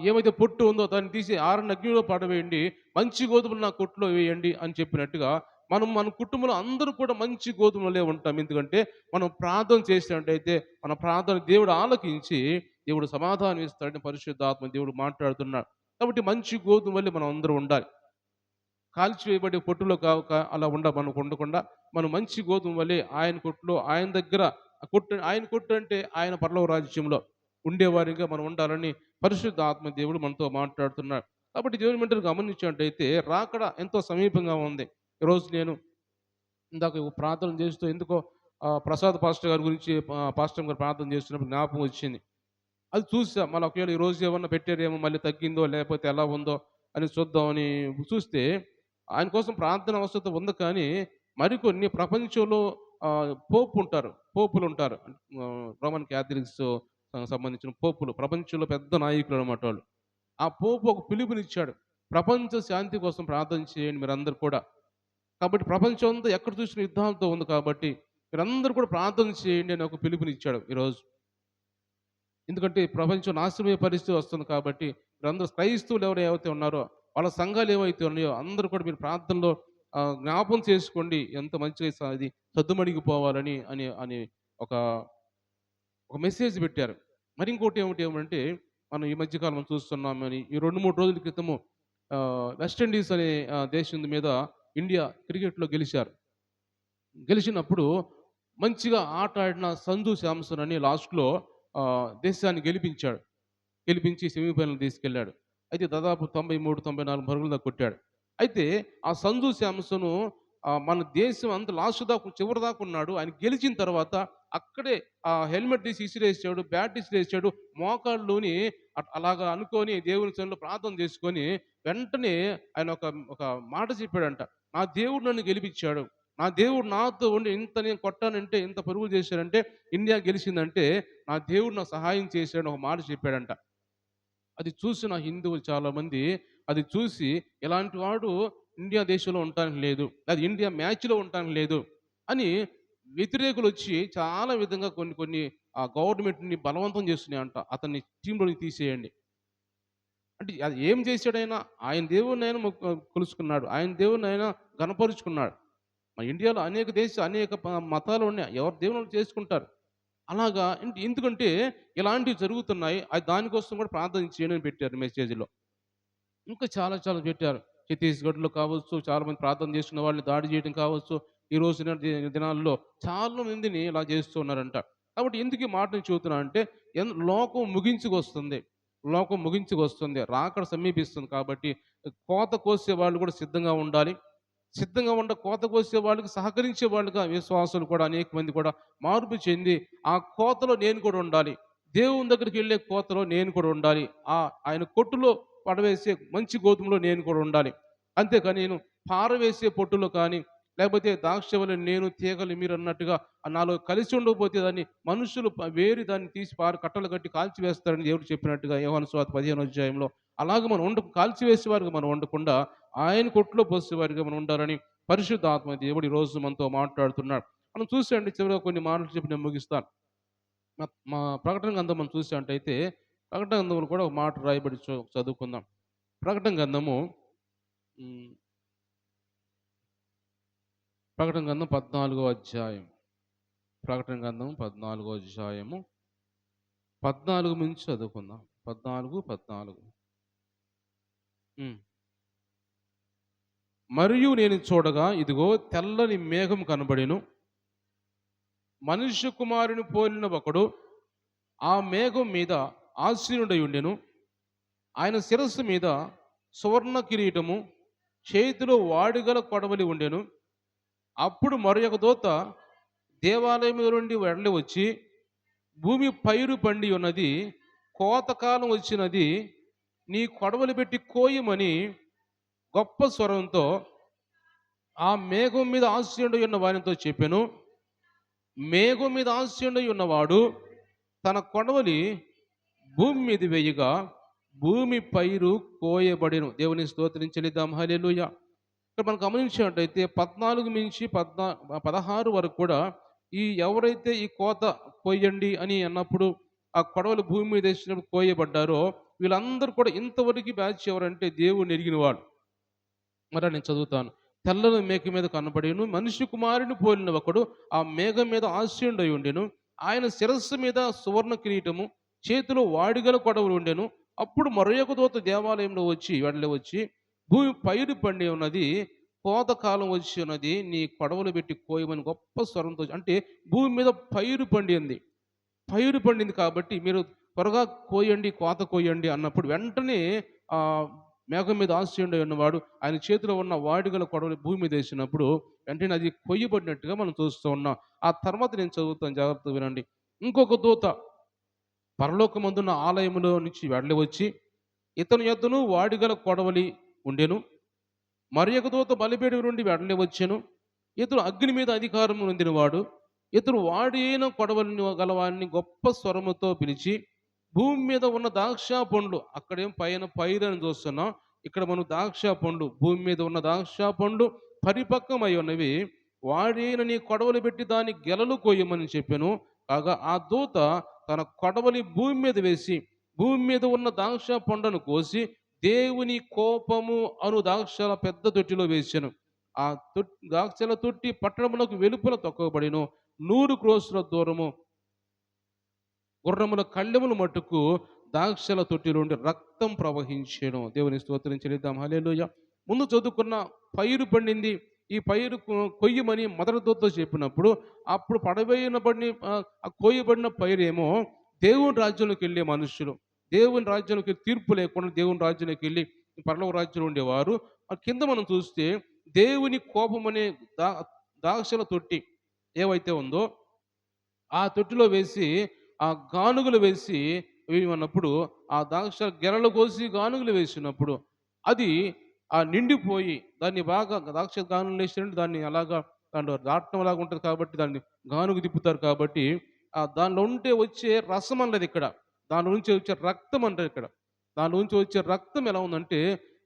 A: ఏమైతే పొట్టు ఉందో దాన్ని తీసి ఆరని అగ్నిలో పడవేయండి, మంచి గోధుమలు నా కొట్టులో వేయండి అని చెప్పినట్టుగా మన కుటుంబంలో అందరూ కూడా మంచి గోధుమలే ఉంటాం. ఎందుకంటే మనం ప్రార్థన చేసినట్టయితే మన ప్రార్థన దేవుడు ఆలకించి దేవుడు సమాధానం ఇస్తాడని పరిశుద్ధాత్మ దేవుడు మాట్లాడుతున్నాడు. కాబట్టి మంచి గోధుమ వల్లే మనం అందరూ ఉండాలి. కాల్చివేయబడే పొట్టులో అలా మనకు ఉండకుండా మనం మంచి గోధుమ వల్లే ఆయన కొట్టులో, ఆయన దగ్గర ఆయన కొట్టు అంటే ఆయన పరలోక రాజ్యంలో ఉండేవారిగా మనం ఉండాలని పరిశుద్ధ ఆత్మ దేవుడు మనతో మాట్లాడుతున్నాడు. కాబట్టి దేవుని బిడ్డలు గమనించినట్టయితే రాకడ ఎంతో సమీపంగా ఉంది. ఈరోజు నేను ఇందాక ప్రార్థన చేస్తూ ఎందుకో ప్రసాద్ పాస్టర్ గారి గురించి పాస్టర్ గారు ప్రార్థన చేస్తున్నప్పుడు జ్ఞాపకం వచ్చింది. అది చూసా. మళ్ళీ ఒకవేళ ఈ రోజు ఏమన్నా పెట్టారేమో, మళ్ళీ తగ్గిందో లేకపోతే ఎలా ఉందో అని చూద్దామని చూస్తే ఆయన కోసం ప్రార్థన అవసరం ఉంది. కానీ మరికొన్ని ప్రపంచంలో పోపులు ఉంటారు. రోమన్ క్యాథలిక్స్ సంబంధించిన పోపులు ప్రపంచంలో పెద్ద నాయకులు అనమాట వాళ్ళు. ఆ పోపు ఒక పిలుపునిచ్చాడు, ప్రపంచ శాంతి కోసం ప్రార్థన చేయండి మీరందరూ కూడా. కాబట్టి ప్రపంచం అంతా ఎక్కడ చూసిన యుద్ధాలతో ఉంది కాబట్టి మీరందరూ కూడా ప్రార్థన చేయండి అని ఒక పిలుపునిచ్చాడు ఈరోజు. ఎందుకంటే ప్రపంచం నాశనమయ్యే పరిస్థితి వస్తుంది కాబట్టి మీరందరూ క్రైస్తవులు ఎవరైతే ఉన్నారో వాళ్ళ సంఘాలు ఏవైతే ఉన్నాయో అందరూ కూడా మీరు ప్రార్థనలో జ్ఞాపం చేసుకోండి, ఎంత మంచిగా ఇది సద్దుమణిగిపోవాలని అని అని ఒక ఒక మెసేజ్ పెట్టారు. మరి ఇంకోటి ఏమంటే మనం ఈ మధ్యకాలం చూస్తున్నామని ఈ 2-3 రోజుల క్రితము వెస్టిండీస్ అనే దేశం మీద ఇండియా క్రికెట్లో గెలిచినప్పుడు మంచిగా ఆట ఆడిన సంజు శాంసన్ అని లాస్ట్లో దేశాన్ని గెలిపించి సెమీఫైనల్ తీసుకెళ్ళాడు. అయితే దాదాపు 93-94 పరుగులు దాకా కొట్టాడు. అయితే ఆ సంజు శాంసన్ మన దేశం అంత లాస్ట్ దాకా చివరి దాకా ఉన్నాడు. ఆయన గెలిచిన తర్వాత అక్కడే హెల్మెట్ తీసి ఇసిరేసాడు, బ్యాట్ ఇసిరేసాడు, మోకాళ్ళలోని అలాగా అనుకొని దేవుని సన్నిధిలో ప్రార్థన చేసుకొని వెంటనే ఆయన ఒక మాట చెప్పాడంట, నా దేవుడు నన్ను గెలిపించాడు, నా దేవుడు నాతో ఉండి ఇంత నేను కొట్టానంటే, ఇంత పరుగులు చేశాడంటే, ఇండియా గెలిచిందంటే నా దేవుడు నాకు సహాయం చేశాడని ఒక మాట చెప్పాడంట. అది చూసిన హిందువులు చాలామంది అది చూసి ఇలాంటి వాడు ఇండియా దేశంలో ఉండటానికి లేదు, అది ఇండియా మ్యాచ్లో ఉండటానికి లేదు అని వ్యతిరేకులు వచ్చి చాలా విధంగా కొన్ని గవర్నమెంట్ని బలవంతం చేస్తున్నాయంట, అతన్ని టీంలోకి తీసేయండి అంటే. అది ఏం చేశాడైనా ఆయన దేవుడిని ఆయన కొలుసుకున్నాడు, ఆయన దేవుడిని ఆయన గణపరుచుకున్నాడు. మన ఇండియాలో అనేక మతాలు ఉన్నాయి, ఎవరు దేవుని చేసుకుంటారు. అలాగా ఎందుకంటే ఇలాంటివి జరుగుతున్నాయి, అది దానికోసం కూడా ప్రార్థన చేయని పెట్టారు మెసేజ్లో. ఇంకా చాలా పెట్టారు. ఛత్తీస్గఢ్లో కావచ్చు చాలామంది ప్రార్థన చేస్తున్న వాళ్ళని దాడి చేయడం కావచ్చు, ఈ రోజున దినాల్లో చాలా మందిని ఇలా చేస్తూ ఉన్నారంట. కాబట్టి ఎందుకు ఈ మాట నేను చెబుతున్నా అంటే లోకం ముగించుకొస్తుంది. లోకం ముగించుకొస్తుంది. రాకడ సమీపిస్తుంది కాబట్టి కోత కోసే వాళ్ళు కూడా సిద్ధంగా ఉండాలి. సిద్ధంగా కోత కోసే వాళ్ళకి సహకరించే వాళ్ళుగా విశ్వాసులు కూడా అనేక మంది కూడా మార్పు చెంది ఆ కోతలో నేను కూడా ఉండాలి. దేవుని దగ్గరికి వెళ్ళే కోతలో నేను కూడా ఉండాలి. ఆయన కొట్టులో పడవేసే మంచి గోధుమలో నేను కూడా ఉండాలి. అంతేకాని నేను పారవేసే పొట్టులో కానీ లేకపోతే ద్రాక్షవల్లి నేను తీగలు మీరు అన్నట్టుగా నాలో కలిసి ఉండకపోతే దాన్ని మనుషులు వేరి దాన్ని తీసి కట్టలు కట్టి కాల్చివేస్తారని దేవుడు చెప్పినట్టుగా యోహాను సువార్త 15వ అధ్యాయంలో అలాగ మనం కాల్చివేసేవారుగా మనం ఉండకుండా ఆయన కొట్టులో పోసేవారిగా మనం ఉండాలని పరిశుద్ధ ఆత్మ దేవుడు ఈ రోజు మనతో మాట్లాడుతున్నాడు. మనం చూసేయండి చివరిగా కొన్ని మాటలు చెప్పి నేను ముగిస్తాను. మా ప్రకటన గ్రంథం మనం చూసినట్టయితే ప్రకటన గ్రంథంలో కూడా ఒక మాట రాయబడి చదువుకుందాం. ప్రకటన గ్రంథము ఉమ్, ప్రకటన గ్రంథం 14వ అధ్యాయం. ప్రకటన గ్రంథం 14వ అధ్యాయము 14 నుంచి చదువుకుందాం. 14. మరియు నేను చూడగా ఇదిగో తెల్లని మేఘం కనబడెను. మనుష్య కుమారుని పోలిన ఒకడు ఆ మేఘం మీద ఆసీనుడై ఉండెను. ఆయన శిరస్సు మీద సువర్ణ కిరీటము, చేతిలో వాడిగల కొడవలి ఉండెను. అప్పుడు మరొక దూత దేవాలయం నుండి వెళ్ళి వచ్చి, భూమి పైరు పండి ఉన్నది, కోతకాలం వచ్చినది, నీ కొడవలి పెట్టి కోయమని గొప్ప స్వరంతో ఆ మేఘం మీద ఆసీనుడై ఉన్న వారితో చెప్పెను. మేఘం మీద ఆసీనుడై ఉన్నవాడు తన కొడవలి భూమి మీద వేయగా భూమి పైరు కోయబడెను. దేవుని స్తోత్రం చెల్లిద్దాం. హల్లెలూయా. ఇక్కడ మనం గమనించినట్టయితే 14 నుంచి 16 వరకు కూడా ఎవరైతే ఈ కోత కోయండి అని అన్నప్పుడు ఆ కొడవలు భూమి మీద వేసినప్పుడు కోయబడ్డారో వీళ్ళందరూ కూడా ఇంతవరకు బ్యాచ్ ఎవరంటే దేవుని ఎరిగిన వాడు. మరి నేను చదువుతాను. తెల్లని మేఘం మీద కనబడేను, మనిషి కుమారుని పోలిన ఒకడు ఆ మేఘం మీద ఆసీనుడై ఉండెను. ఆయన శిరస్సు మీద సువర్ణ కిరీటము, చేతిలో వాడిగల కొడవలు ఉండెను. అప్పుడు మరొక దూత దేవాలయంలో వచ్చి భూమి పైరు పండి ఉన్నది, కోతకాలం వచ్చి ఉన్నది, నీ కొడవలు పెట్టి కోయమని గొప్ప స్వరంతో, అంటే భూమి మీద పైరు పండింది. పైరు పండింది కాబట్టి మీరు త్వరగా కోయండి, కోత కోయండి అన్నప్పుడు వెంటనే ఆ మేఘం మీద ఆసీనుడై ఉన్నవాడు ఆయన చేతిలో ఉన్న వాడిగల కొడవలి భూమి మీద వేసినప్పుడు వెంటనే అది కొయ్యబడినట్టుగా మనం చూస్తూ ఉన్నాం. ఆ తర్వాత నేను చదువుతాను, జాగ్రత్తగా వినండి. ఇంకొక దూత పరలోకమందున్న ఆలయములో నుంచి వెళ్ళి వచ్చి ఇతని యొద్దను వాడిగల కొడవలి ఉండెను. మరి ఒక దూత బలిపీఠం నుండి వెడలి వచ్చెను. ఇతడు అగ్ని మీద అధికారం పొందినవాడు. ఇతడు వాడి అయిన కొడవలిని గలవాన్ని గొప్ప స్వరముతో పిలిచి, భూమి మీద ఉన్న ద్రాక్ష పండ్లు, అక్కడేం పైన పైరు అని చూస్తున్నాం, ఇక్కడ మనం ద్రాక్ష పండు, భూమి మీద ఉన్న ద్రాక్ష పండు పరిపక్వమై ఉన్నవి, వాడి అయిన నీ కొడవలి పెట్టి దాని గెలలు కోయమని చెప్పాను. కాగా ఆ దూత తన కొడవలి భూమి మీద వేసి భూమి మీద ఉన్న ద్రాక్ష పండును కోసి దేవుని కోపము అను ద్రాక్షల పెద్ద తొట్టిలో వేసాను. ఆ ద్రాక్షల తొట్టి పట్టణములకు వెలుపల తొక్కబడిను. 100 క్రోసుల దూరము గుర్రముల కళ్ళెముల మట్టుకు ద్రాక్షల తొట్టిలోండి రక్తం ప్రవహించెను. దేవుని స్తోత్రం చెల్లిద్దాం. హల్లెలూయా. ముందు చదువుకున్న పైరు పండింది, ఈ పైరు కొయ్యమని మొదటి దూత చెప్పినప్పుడు అప్పుడు పడవేయబడిన కోయబడిన పైరేమో దేవుని రాజ్యంలోకి వెళ్ళే మనుషులు, దేవుని రాజ్యంలోకి తీర్పు లేకుండా దేవుని రాజ్యంలోకి వెళ్ళి పరలోక రాజ్యంలో ఉండేవారు. కింద మనం చూస్తే దేవుని కోపం అనే ద్రాక్షల తొట్టి ఏవైతే ఉందో ఆ తొట్టిలో వేసి ఆ గానుగులు వేసి వేయమన్నప్పుడు ఆ ద్రాక్ష గెలలు కోసి గానుగులు వేసినప్పుడు అది నిండిపోయి దాన్ని బాగా ద్రాక్ష గానుగులు వేసినట్టు దాన్ని అలాగా దాంట్లో దాటం లాగా ఉంటుంది కాబట్టి దాన్ని గానుగు తిప్పుతారు కాబట్టి దానిలో ఉంటే వచ్చే రసం అన్నది ఇక్కడ, దాని నుంచి వచ్చే రక్తం అంటారు ఇక్కడ. దాని నుంచి వచ్చే రక్తం ఎలా ఉందంటే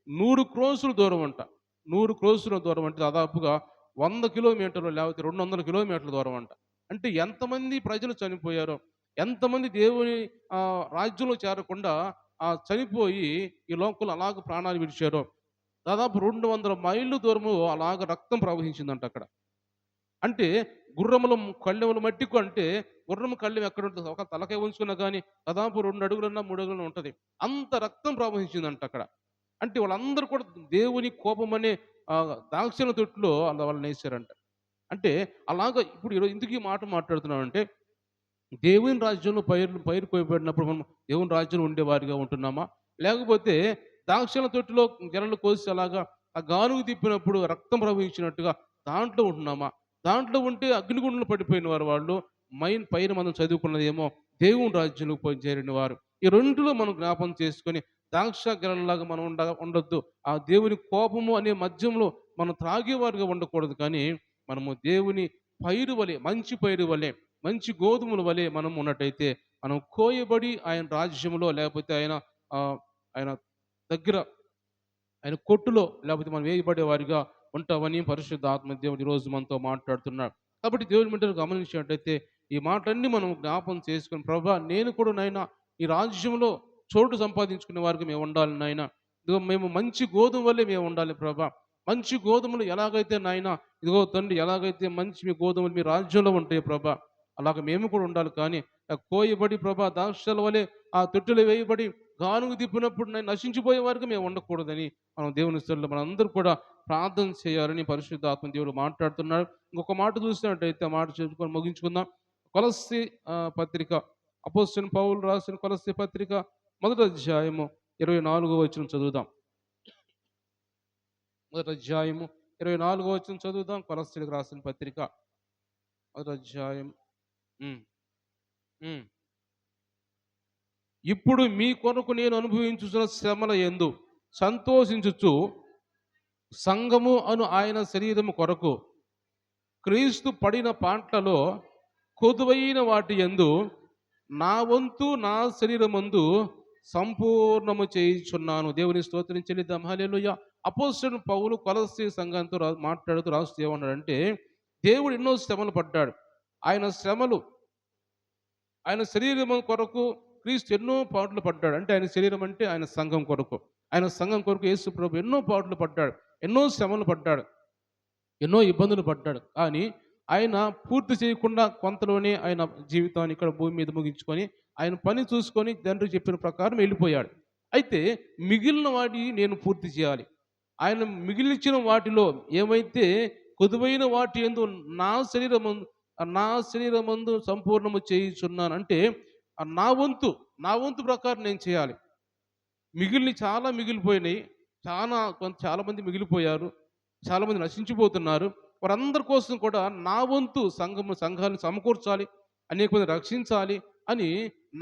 A: 100 క్రోసుల దూరం అంట. 100 క్రోసుల దూరం అంటే దాదాపుగా 100 కిలోమీటర్లు లేకపోతే 200 కిలోమీటర్ల దూరం అంట. అంటే ఎంతమంది ప్రజలు చనిపోయారో, ఎంతమంది దేవుని రాజ్యంలో చేరకుండా చనిపోయి ఈ లోకంలో అలాగ ప్రాణాలు విడిచారో, దాదాపు 200 మైళ్ళు దూరము అలాగ రక్తం ప్రవహించిందంట అక్కడ. అంటే గుర్రముల కళ్ళెముల మట్టికు, అంటే గుర్రము కళ్ళెం ఎక్కడ ఉంటుంది, ఒక తలకాయ ఉంచుకున్నా కానీ దాదాపు 2 అడుగులన్నా 3 అడుగులన్నా ఉంటుంది. అంత రక్తం ప్రవహించిందంట అక్కడ. అంటే వాళ్ళందరూ కూడా దేవుని కోపం అనే ద్రాక్షల తొట్టులో వాళ్ళని వేసారంట. అంటే అలాగా ఇప్పుడు ఈరోజు ఎందుకు ఈ మాట మాట్లాడుతున్నానంటే దేవుని రాజ్యంలో పైరు కోయబడినప్పుడు మనం దేవుని రాజ్యంలో ఉండేవారిగా ఉంటున్నామా? లేకపోతే ద్రాక్షల తొట్టిలో గెలలు కోసి అలాగా ఆ గానుగ తిప్పినప్పుడు రక్తం ప్రవహించినట్టుగా దాంట్లో ఉంటున్నామా? దాంట్లో ఉంటే అగ్నిగుండంలో పడిపోయిన వారు వాళ్ళు. పైన మనం చదువుకున్నదేమో దేవుని రాజ్యంలో పోయి చేరిన వారు. ఈ రెండిలో మనం జ్ఞాపం చేసుకొని ద్రాక్ష గెలల్లాగా మనం ఉండొద్దు. ఆ దేవుని కోపము అనే మద్యంలో మనం త్రాగేవారుగా ఉండకూడదు. కానీ మనము దేవుని పైరు వలె, మంచి పైరు వలె, మంచి గోధుమల వలె మనం ఉన్నట్టయితే మనం కోయబడి ఆయన రాజ్యంలో లేకపోతే ఆయన దగ్గర ఆయన కొట్టులో లేకపోతే మనం వేయబడే వారిగా ఉంటామని పరిశుద్ధ ఆత్మ దేవుడు ఈరోజు మనతో మాట్లాడుతున్నాడు. కాబట్టి దేవుని బిడ్డలు గమనించినట్టయితే ఈ మాటలన్నీ మనం జ్ఞాపం చేసుకుని ప్రభా నేను కూడా నాయన ఈ రాజ్యంలో చోటు సంపాదించుకునే వారికి మేము ఉండాలి నాయన. ఇదిగో మేము మంచి గోధుమ వల్లే మేము ఉండాలి ప్రభా. మంచి గోధుమలు ఎలాగైతే నాయన ఇదిగో తండ్రి ఎలాగైతే మంచి మీ గోధుమలు మీ రాజ్యంలో ఉంటాయి ప్రభా అలాగ మేము కూడా ఉండాలి. కానీ కోయబడి ప్రభా దాక్షల వలె ఆ తొట్టులు వేయబడి గానుగు తిప్పినప్పుడు నేను నశించిపోయే వారికి మేము ఉండకూడదని మనం దేవుని స్థలంలో మనందరూ కూడా ప్రార్థన చేయాలని పరిశుద్ధ ఆత్మ దేవుడు మాట్లాడుతున్నాడు. ఇంకొక మాట చూసినట్టయితే ఆ మాట చెప్పుకొని ముగించుకుందాం. కొలస్సి పత్రిక అపోస్తలుడైన పౌలు రాసిన కొలస్సి పత్రిక మొదటి అధ్యాయము 24వ వచనం చదువుదాం. మొదటి అధ్యాయము 24వ వచనం చదువుదాం. కొలస్సీలకు రాసిన పత్రిక మొదటి అధ్యాయం. ఉమ్, ఉమ్. ఇప్పుడు మీ కొరకు నేను అనుభవించుచున్న శ్రమల యందు సంతోషించుచు సంఘము అను ఆయన శరీరము కొరకు క్రీస్తు పడిన పాంట్లలో కొదువైన వాటి యందు నా వంతు నా శరీరమందు సంపూర్ణము చేయుచున్నాను. దేవుని స్తోత్రం చెల్లిద్దాం. హల్లెలూయా. అపోస్తలుడైన పౌలు కొలస్సీ సంఘంతో మాట్లాడుతూ రాస్తూ ఏమన్నాడంటే దేవుడు ఎన్నో శ్రమలు పడ్డాడు. ఆయన శ్రమలు ఆయన శరీరం కొరకు క్రీస్తు ఎన్నో పాటలు పడ్డాడు. అంటే ఆయన శరీరం అంటే ఆయన సంఘం కొరకు. ఆయన సంఘం కొరకు యేసు ప్రభు ఎన్నో పాటలు పడ్డాడు. ఎన్నో శ్రమలు పడ్డాడు. ఎన్నో ఇబ్బందులు పడ్డాడు. కానీ ఆయన పూర్తి చేయకుండా కొంతలోనే ఆయన జీవితాన్ని ఇక్కడ భూమి మీద ముగించుకొని ఆయన పని చూసుకొని తండ్రి చెప్పిన ప్రకారం వెళ్ళిపోయాడు. అయితే మిగిలిన వాటి నేను పూర్తి చేయాలి. ఆయన మిగిలిచిన వాటిలో ఏమైతే కొదువైన వాటి యందు నా శరీరము నా శరీరమందు సంపూర్ణము చేయుచున్నాను. అంటే నా వంతు ప్రకారం నేను చేయాలి. చాలా మిగిలిపోయినాయి. చాలామంది మిగిలిపోయారు. చాలామంది నశించిపోతున్నారు. వారందరి కోసం కూడా నా వంతు సంఘాలను సమకూర్చాలి, అనేక మంది రక్షించాలి అని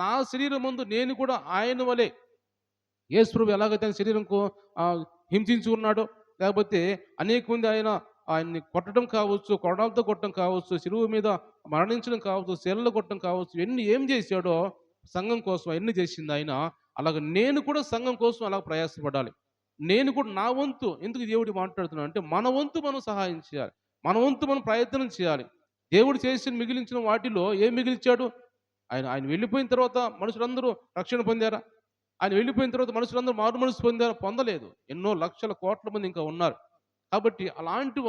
A: నా శరీరమందు నేను కూడా ఆయన వలె యేసు ప్రభు ఎలాగైతే ఆయన హింసించి ఉన్నాడో లేకపోతే అనేక మంది ఆయన్ని కొట్టడం కావచ్చు, కొరడాలతో కొట్టడం కావచ్చు, శిలువ మీద మరణించడం కావచ్చు, శీలలో కొట్టడం కావచ్చు, ఏం చేశాడో సంఘం కోసం ఎన్ని చేసింది ఆయన. అలాగ నేను కూడా సంఘం కోసం అలా ప్రయాసపడాలి. నేను కూడా నా వంతు ఎందుకు దేవుడు మాట్లాడుతున్నాడు అంటే మన వంతు మనం సహాయం చేయాలి. మన వంతు మనం ప్రయత్నం చేయాలి. దేవుడు చేసిన మిగిలించిన వాటిలో ఏం మిగిలిచాడు? ఆయన ఆయన వెళ్ళిపోయిన తర్వాత మనుషులందరూ రక్షణ పొందారా? ఆయన వెళ్ళిపోయిన తర్వాత మనుషులందరూ మారు మనసు పొందారా? పొందలేదు. ఎన్నో లక్షల కోట్ల మంది ఇంకా ఉన్నారు. కాబట్టి అలాంటి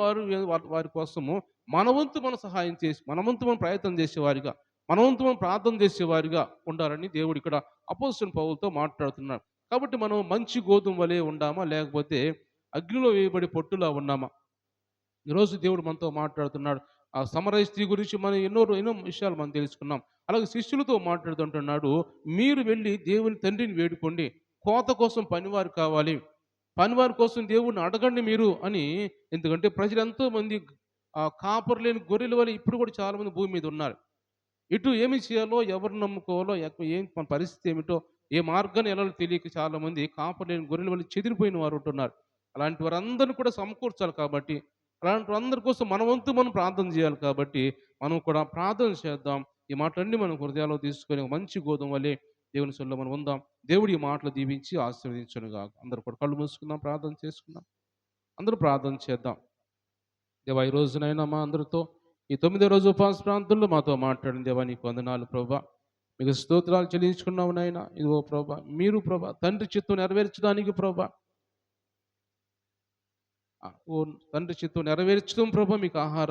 A: వారి కోసము మన వంతు మనం సహాయం చేసి మన వంతు మనం ప్రయత్నం చేసేవారిగా మన వంతు మనం ప్రార్థన చేసేవారిగా ఉండాలని దేవుడు ఇక్కడ అపోస్తలుడైన పౌలుతో మాట్లాడుతున్నాడు. కాబట్టి మనం మంచి గోధుమ వలె ఉండామా లేకపోతే అగ్నిలో వేయబడి పొట్టులా ఉన్నామా? ఈరోజు దేవుడు మనతో మాట్లాడుతున్నాడు. ఆ సమరయ స్త్రీ గురించి మనం ఎన్నో విషయాలు మనం తెలుసుకున్నాం. అలాగే శిష్యులతో మాట్లాడుతుంటున్నాడు, మీరు వెళ్ళి దేవుని తండ్రిని వేడుకోండి, కోత కోసం పనివారు కావాలి, పనివారి కోసం దేవుడిని అడగండి మీరు అని. ఎందుకంటే ప్రజలు ఎంతో మంది కాపరు లేని గొర్రెల వల్ల ఇప్పుడు కూడా చాలామంది భూమి మీద ఉన్నారు. ఇటు ఏమి చేయాలో ఎవరు నమ్ముకోవాలో ఏం మన పరిస్థితి ఏమిటో ఏ మార్గాన్ని ఎలా తెలియక చాలామంది కాపరు లేని గొర్రెల వల్ల చెదిరిపోయిన వారు ఉంటున్నారు. అలాంటి వారందరిని కూడా సమకూర్చాలి. కాబట్టి అలాంటి వారందరి కోసం మన వంతు మనం ప్రార్థన చేయాలి. కాబట్టి మనం కూడా ప్రార్థన చేద్దాం. ఈ మాటలన్నీ మనం హృదయాల్లో తీసుకొని మంచి గోధుమ వల్లే దేవుని సన్నిధిలో మనం ఉందాం. దేవుడు ఈ మాటలు దీవించి ఆశీర్వదించునుగా. అందరూ కూడా కళ్ళు మూసుకుందాం, ప్రార్థన చేసుకుందాం. అందరూ ప్రార్థన చేద్దాం. దేవా ఈ రోజునైనా మా అందరితో ఈ 9వ రోజు ఉపవాస ప్రాంతంలో మాతో మాట్లాడిన దేవా నీకు వందనాలు ప్రభా. మీకు స్తోత్రాలు చెల్లించుకున్నావు నాయన. ఇదిగో ప్రభా మీరు ప్రభా తండ్రి చిత్తం నెరవేర్చడానికి ప్రభా తండ్రి చిత్తం నెరవేర్చడం ప్రభా మీకు ఆహారం